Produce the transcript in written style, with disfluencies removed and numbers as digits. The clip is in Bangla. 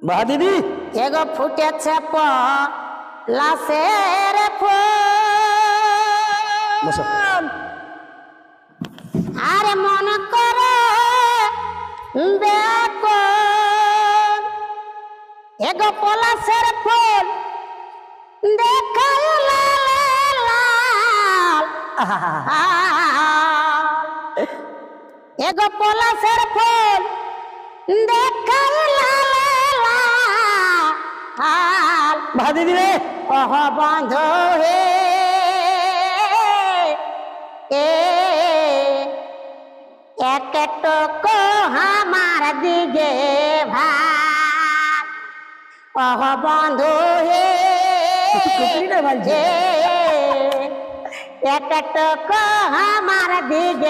বাহ দিদি এগো ফুটেছে পলাশের ফুল আরে মন করে দেখো এগো পলাশের ফুল দেখাই লাল লাল এগো পলাশের ফুল দেখাই লাল লাল বাহ দিদি রে ওহ বন্ধু হে এক টুকু আমার দিকে ভাই ওহ বন্ধু হে এক টুকু আমার দিকে